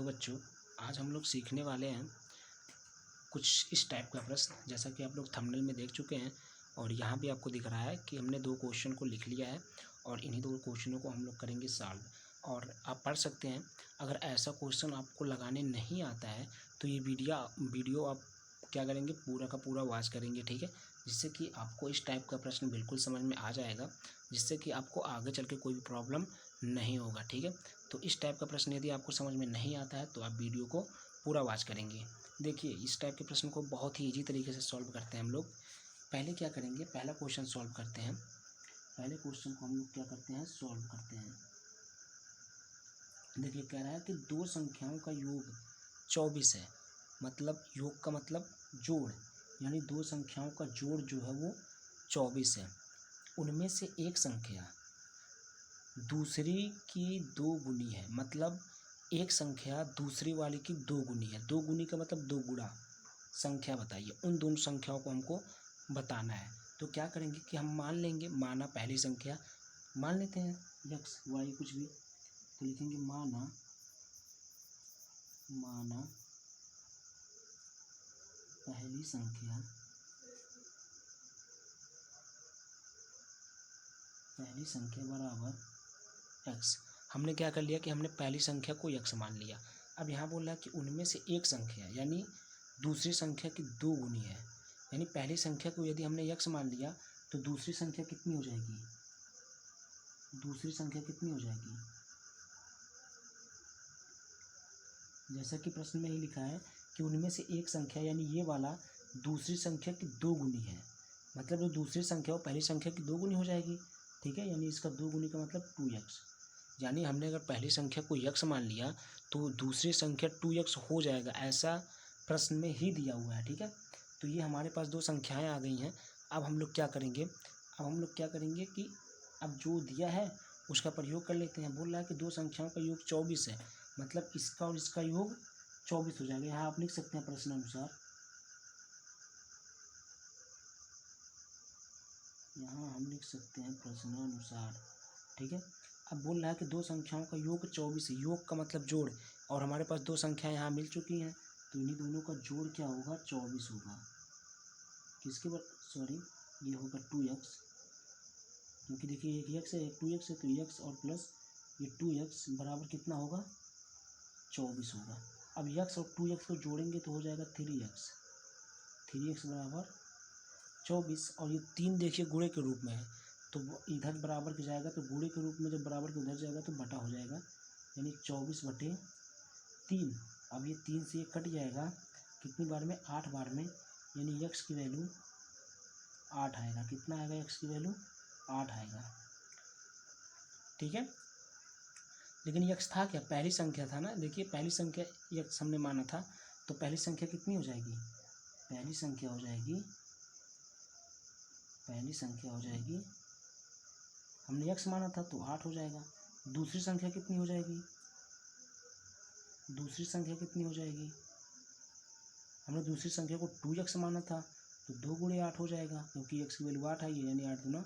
तो बच्चों आज हम लोग सीखने वाले हैं कुछ इस टाइप का प्रश्न, जैसा कि आप लोग थंबनेल में देख चुके हैं और यहाँ भी आपको दिख रहा है कि हमने 2 क्वेश्चन को लिख लिया है और इन्हीं 2 क्वेश्चनों को हम लोग करेंगे सॉल्व। और आप पढ़ सकते हैं। अगर ऐसा क्वेश्चन आपको लगाने नहीं आता है तो ये वीडियो आप क्या करेंगे, पूरा का पूरा वॉच करेंगे, ठीक है, जिससे कि आपको इस टाइप का प्रश्न बिल्कुल समझ में आ जाएगा, जिससे कि आपको आगे चल के कोई भी प्रॉब्लम नहीं होगा, ठीक है। तो इस टाइप का प्रश्न यदि आपको समझ में नहीं आता है तो आप वीडियो को पूरा वॉच करेंगे। देखिए, इस टाइप के प्रश्न को बहुत ही ईजी तरीके से सॉल्व करते हैं हम लोग। पहले क्या करेंगे, पहला क्वेश्चन सॉल्व करते हैं। पहले क्वेश्चन को हम लोग क्या करते हैं, सॉल्व करते हैं। देखिए, कह रहा है कि 2 संख्याओं का योग 24 है। मतलब योग का मतलब जोड़, यानी 2 संख्याओं का जोड़ जो है वो 24 है। उनमें से एक संख्या दूसरी की 2 गुनी है। मतलब एक संख्या दूसरी वाली की 2 गुनी है। 2 गुनी का मतलब 2 गुणा संख्या बताइए। उन दोनों संख्याओं को हमको बताना है। तो क्या करेंगे कि हम मान लेंगे, माना पहली संख्या मान लेते हैं x y कुछ भी, तो लिखेंगे माना पहली संख्या बराबर x। हमने क्या कर लिया कि हमने पहली संख्या को x मान लिया। अब यहाँ बोल रहा है कि उनमें से एक संख्या यानी दूसरी संख्या की 2 गुनी है। यानी पहली संख्या को यदि हमने x मान लिया तो दूसरी संख्या कितनी हो जाएगी, जैसा कि प्रश्न में ही लिखा है कि उनमें से एक संख्या यानी ये वाला दूसरी संख्या की 2 गुनी है। मतलब जो दूसरी संख्या वो पहली संख्या की 2 गुनी हो जाएगी, ठीक है। यानी इसका 2 गुनी का मतलब 2x। यानी हमने अगर पहली संख्या को x मान लिया तो दूसरी संख्या 2x हो जाएगा, ऐसा प्रश्न में ही दिया हुआ है, ठीक है। तो ये हमारे पास 2 संख्याएं आ गई हैं। अब हम लोग क्या करेंगे, कि अब जो दिया है उसका प्रयोग कर लेते हैं। बोल रहा है कि 2 संख्याओं का योग 24 है। मतलब इसका और इसका योग 24 हो जाएगा। यहाँ आप लिख सकते हैं प्रश्नानुसार, ठीक है। अब बोल रहा है कि 2 संख्याओं का योग 24 है। योग का मतलब जोड़, और हमारे पास 2 संख्याएं यहाँ मिल चुकी हैं, तो इन्हीं दोनों का जोड़ क्या होगा, 24 होगा। किसके ये होगा 2x, क्योंकि देखिए एक x है एक 2x है, तो x और प्लस ये 2x बराबर कितना होगा, 24 होगा। अब x और 2x को जोड़ेंगे तो हो जाएगा 3x बराबर 24। और ये 3 देखिए गुणे के रूप में है, तो इधर बराबर के जाएगा तो गुणे के रूप में जब बराबर के उधर जाएगा तो बटा हो जाएगा, यानी 24/3। अब ये 3 से ये कट जाएगा कितनी बार में, 8 बार में, यानी x की वैल्यू 8 आएगा। कितना आएगा, x की वैल्यू 8 आएगा, ठीक है। लेकिन x था क्या, पहली संख्या था ना। देखिए पहली संख्या x हमने माना था, तो पहली संख्या कितनी हो जाएगी, पहली संख्या हो जाएगी हमने x माना था तो 8 हो जाएगा। दूसरी संख्या कितनी हो जाएगी, हमने दूसरी संख्या को 2x माना था तो 2 गुणे 8 हो जाएगा, क्योंकि x की वैल्यू 8 आई है, यानी 8 दूना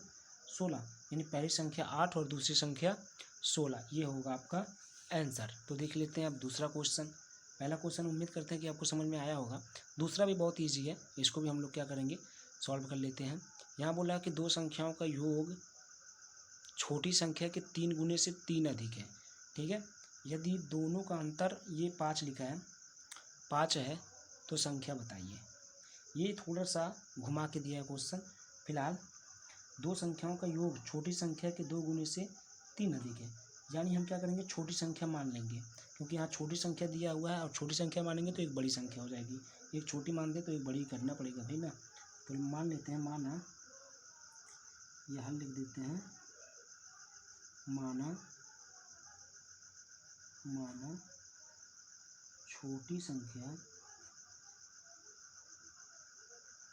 16। यानी पहली संख्या 8 और दूसरी संख्या 16, ये होगा आपका आंसर। तो देख लेते हैं अब दूसरा क्वेश्चन। पहला क्वेश्चन उम्मीद करते हैं कि आपको समझ में आया होगा। दूसरा भी बहुत ईजी है, इसको भी हम लोग क्या करेंगे, सॉल्व कर लेते हैं। यहाँ बोला है कि 2 संख्याओं का योग छोटी संख्या के 3 गुने से 3 अधिक है, ठीक है। यदि दोनों का अंतर, ये 5 लिखा है, 5 है, तो संख्या बताइए। ये थोड़ा सा घुमा के दिया है क्वेश्चन। फिलहाल 2 संख्याओं का योग छोटी संख्या के 2 गुने से 3 अधिक है, यानी हम क्या करेंगे, छोटी संख्या मान लेंगे, क्योंकि यहाँ छोटी संख्या दिया हुआ है और छोटी संख्या मानेंगे तो एक बड़ी संख्या हो जाएगी। एक छोटी मान दे तो एक बड़ी करना पड़ेगा भाई ना। तो मान लेते हैं, माना, यहाँ लिख देते हैं, माना छोटी संख्या,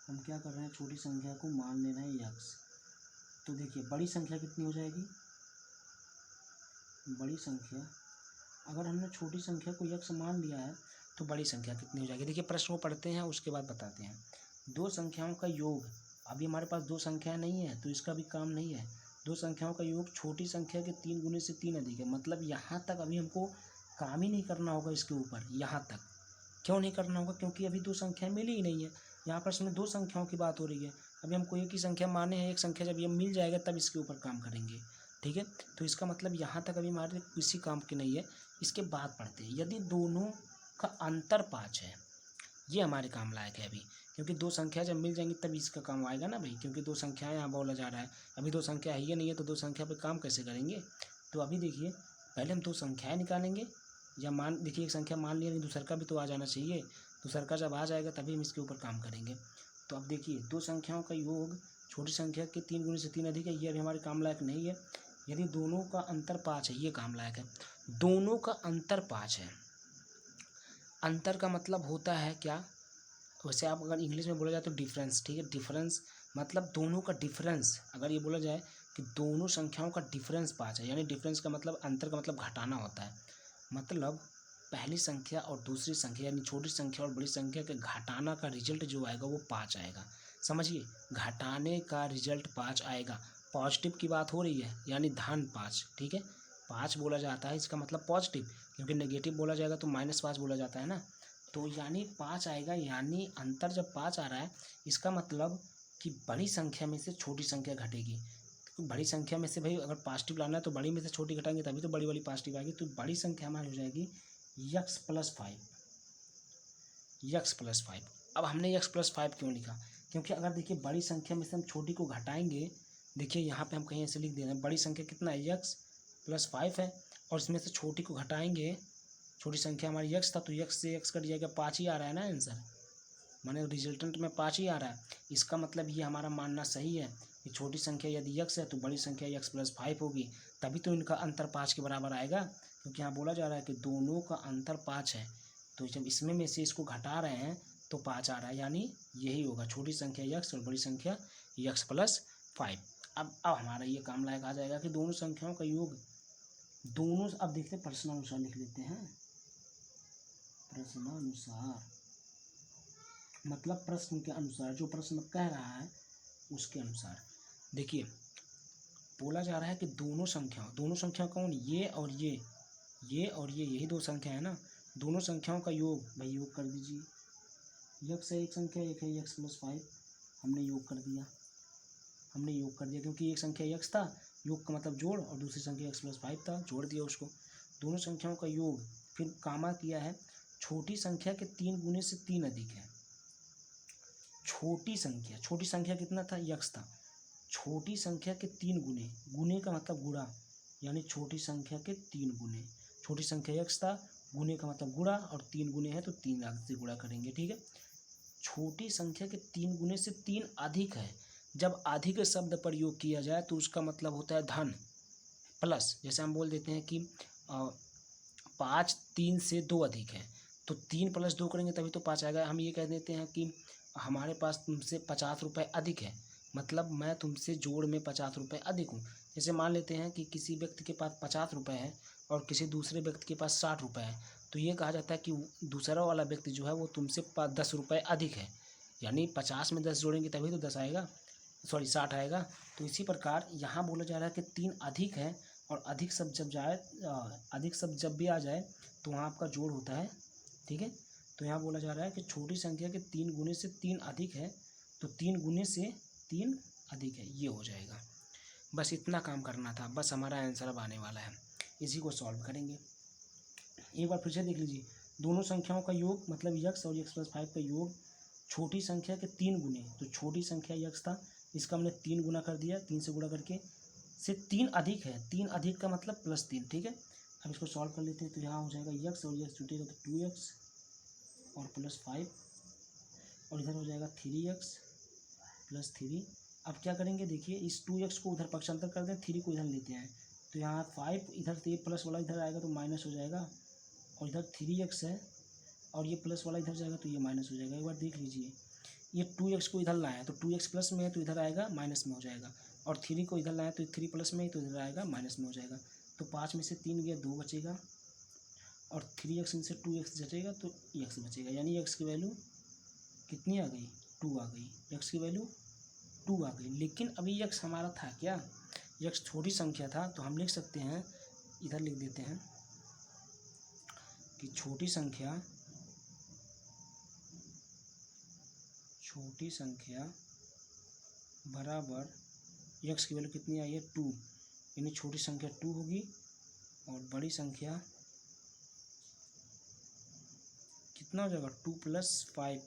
हम क्या कर रहे हैं, छोटी संख्या को मान ले रहे हैं x। तो देखिए बड़ी संख्या कितनी हो जाएगी, बड़ी संख्या, अगर हमने छोटी संख्या को x मान लिया है तो बड़ी संख्या कितनी हो जाएगी। देखिए प्रश्न को पढ़ते हैं उसके बाद बताते हैं। 2 संख्याओं का योग, अभी हमारे पास 2 संख्याएं नहीं है तो इसका भी काम नहीं है। 2 संख्याओं का योग छोटी संख्या के 3 गुने से 3 अधिक है। मतलब यहाँ तक अभी हमको काम ही नहीं करना होगा इसके ऊपर यहाँ तक। क्यों नहीं करना होगा? क्योंकि अभी दो संख्याएं मिली ही नहीं है। यहाँ पर इसमें दो संख्याओं की बात हो रही है। अभी हमको एक ही संख्या माने हैं, एक संख्या जब ये मिल जाएगा तब इसके ऊपर काम करेंगे, ठीक है। तो इसका मतलब यहाँ तक अभी हमारे किसी काम की नहीं है। इसके बाद पढ़ते हैं, यदि दोनों का अंतर 5 है, ये हमारे काम लायक है अभी, क्योंकि दो संख्या जब मिल जाएंगी तब इसका काम आएगा ना भाई, क्योंकि दो संख्याएं यहाँ बोला जा रहा है। अभी दो संख्या है ही नहीं है, तो दो संख्या पे काम कैसे करेंगे? तो अभी देखिए, पहले हम दो संख्याएं निकालेंगे, या देखिए एक संख्या मान लिया, नहीं दूसर का भी तो आ जाना चाहिए। दूसर का जब आ जाएगा तभी हम इसके ऊपर काम करेंगे। तो अब देखिए, दो संख्याओं का योग छोटी संख्या के 3 गुने से 3 अधिक है, ये अभी हमारे काम लायक नहीं है। यदि दोनों का अंतर 5 है, ये काम लायक है। दोनों का अंतर 5 है। अंतर का मतलब होता है क्या? वैसे आप अगर इंग्लिश में बोला जाए तो डिफरेंस, ठीक है। डिफरेंस मतलब दोनों का डिफरेंस। अगर ये बोला जाए कि दोनों संख्याओं का डिफरेंस 5 है, यानी डिफरेंस का मतलब, अंतर का मतलब घटाना होता है। मतलब पहली संख्या और दूसरी संख्या यानी छोटी संख्या और बड़ी संख्या के घटाना का रिजल्ट जो आएगा वो 5 आएगा। समझिए, घटाने का रिजल्ट 5 आएगा। पॉजिटिव की बात हो रही है, यानी धन 5, ठीक है। 5 बोला जाता है, इसका मतलब पॉजिटिव, क्योंकि नेगेटिव बोला जाएगा तो -5 बोला जाता है ना। तो यानी 5 आएगा, यानी अंतर जब 5 आ रहा है, इसका मतलब कि बड़ी संख्या में से छोटी संख्या घटेगी। तो बड़ी संख्या में से भाई अगर पॉजिटिव लाना है तो बड़ी में से छोटी घटाएंगे तभी तो बड़ी वाली पॉजिटिव आएगी। तो बड़ी संख्या हमारी हो जाएगी x + 5। x + 5। अब हमने x + 5 क्यों लिखा? क्योंकि अगर देखिए बड़ी संख्या में से हम छोटी को घटाएंगे, देखिए यहाँ पे हम कहीं ऐसे लिख दे रहे हैं, बड़ी संख्या कितना है? x + 5 है, और इसमें से छोटी को घटाएंगे, छोटी संख्या हमारी x था, तो x से x कट जाएगा, 5 ही आ रहा है ना आंसर, माने रिजल्टेंट में 5 ही आ रहा है। इसका मतलब ये हमारा मानना सही है कि छोटी संख्या यदि x है तो बड़ी संख्या x + 5 होगी, तभी तो इनका अंतर 5 के बराबर आएगा। क्योंकि यहाँ बोला जा रहा है कि दोनों का अंतर 5 है, तो जब इसमें में से इसको घटा रहे हैं तो 5 आ रहा है, यानी यही होगा, छोटी संख्या x और बड़ी संख्या x + 5। अब हमारा ये काम लायक आ जाएगा कि दोनों संख्याओं का योग, दोनों, अब देखते हैं प्रश्नानुसार लिख लेते हैं। प्रश्नानुसार मतलब प्रश्न के अनुसार, जो प्रश्न कह रहा है उसके अनुसार। देखिए, बोला जा रहा है कि दोनों संख्याओं कौन? ये और ये और ये, यही दो संख्या है ना। दोनों संख्याओं का योग, भाई योग कर दीजिए। x है एक संख्या, एक है x + 5, हमने योग कर दिया, क्योंकि एक संख्या x था, योग का मतलब जोड़, और दूसरी संख्या x + 5 था, जोड़ दिया उसको। दोनों संख्याओं का योग, फिर कामा किया है, छोटी संख्या के 3 गुने से 3 अधिक है। छोटी संख्या कितना था? x था। छोटी संख्या के 3 गुने, गुने का मतलब गुणा, यानी छोटी संख्या के 3 गुने। छोटी संख्या x था, गुने का मतलब गुणा, और 3 गुने है तो 3 से गुणा करेंगे, ठीक है। छोटी संख्या के 3 गुने से 3 अधिक है। जब अधिक शब्द पर योग किया जाए तो उसका मतलब होता है धन, प्लस। जैसे हम बोल देते हैं कि 5 3 से 2 अधिक है, तो 3 + 2 करेंगे तभी तो 5 आएगा। हम ये कह देते हैं कि हमारे पास तुमसे 50 रुपये अधिक है, मतलब मैं तुमसे जोड़ में 50 रुपये अधिक हूँ। जैसे मान लेते हैं कि किसी व्यक्ति के पास 50 रुपये है और किसी दूसरे व्यक्ति के पास 60 रुपये है, तो ये कहा जाता है कि दूसरा वाला व्यक्ति जो है वो तुमसे 10 रुपये अधिक है, यानी 50 में 10 जोड़ेंगे तभी तो 10 आएगा, सॉरी 60 आएगा। तो इसी प्रकार यहाँ बोला जा रहा है कि 3 अधिक है, और अधिक शब्द जब भी आ जाए तो वहाँ आपका जोड़ होता है, ठीक है। तो यहाँ बोला जा रहा है कि छोटी संख्या के 3 गुने से 3 अधिक है, तो 3 गुने से 3 अधिक है, ये हो जाएगा। बस इतना काम करना था, बस हमारा आंसर अब आने वाला है, इसी को सॉल्व करेंगे। एक बार फिर से देख लीजिए, दोनों संख्याओं का योग मतलब x और x + 5 का योग छोटी संख्या के 3 गुने, तो छोटी संख्या x था, इसका हमने 3 गुना कर दिया, 3 से गुणा करके, से 3 अधिक है, 3 अधिक का मतलब +3, ठीक है। अब इसको सॉल्व कर लेते हैं, तो यहाँ हो जाएगा x और x जुटेगा तो 2x और +5, और इधर हो जाएगा 3x + 3। अब क्या करेंगे, देखिए इस 2x को उधर पक्षांतर कर दें, 3 को इधर लेते हैं, तो यहाँ 5 इधर से प्लस वाला इधर आएगा तो माइनस हो जाएगा, और इधर 3x है और ये प्लस वाला इधर जाएगा तो ये माइनस हो जाएगा। एक बार देख लीजिए, ये 2x को इधर लाया तो 2x प्लस में है तो इधर आएगा माइनस में हो जाएगा, और 3 को इधर लाया तो 3 प्लस में है तो इधर आएगा माइनस में हो जाएगा। तो 5 में से 3 गया, 2 बचेगा, और 3x में से 2x बचेगा तो x बचेगा, यानी x की वैल्यू कितनी आ गई? 2 आ गई, x की वैल्यू 2 आ गई। लेकिन अभी x हमारा था क्या? x छोटी संख्या था, तो हम लिख सकते हैं, इधर लिख देते हैं कि छोटी संख्या बराबर x की वैल्यू कितनी आई है 2, यानी छोटी संख्या 2 होगी और बड़ी संख्या कितना हो जाएगा 2 + 5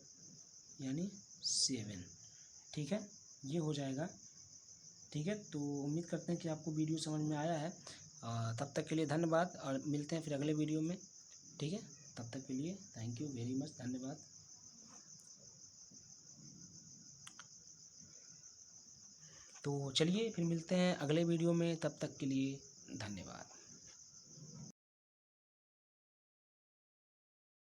यानी 7। ठीक है, ये हो जाएगा। ठीक है, तो उम्मीद करते हैं कि आपको वीडियो समझ में आया है। तब तक के लिए धन्यवाद और मिलते हैं फिर अगले वीडियो में। ठीक है, तब तक के लिए थैंक यू वेरी मच, धन्यवाद। तो चलिए फिर मिलते हैं अगले वीडियो में, तब तक के लिए धन्यवाद।